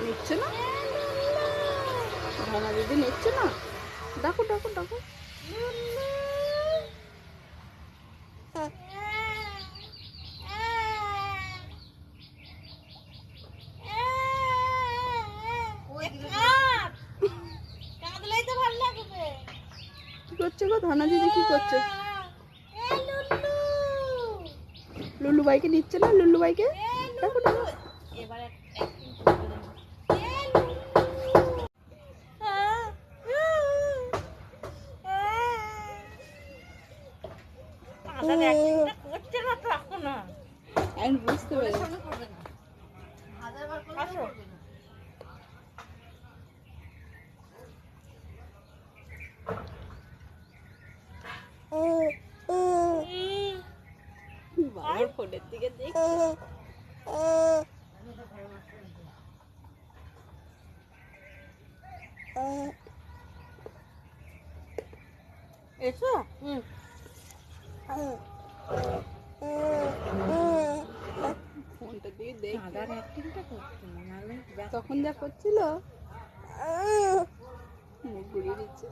নিচ্ছে না, ধনা দিদি নিচ্ছে না। ডাকো ডাকো ডাকো। কি করছে গো ধনা দিদি, কি করছে? লুল্লু ভাইকে নিচ্ছে না, লুল্লু ভাইকে ডাকো ডাকো। আমি বুঝতে পেরেছি। বাবার ফোনের দিকে দেখছি। এসো। ফোনটা দিয়ে দেখি তখন যা করছিল মুখ ঘুরিয়ে দিচ্ছে।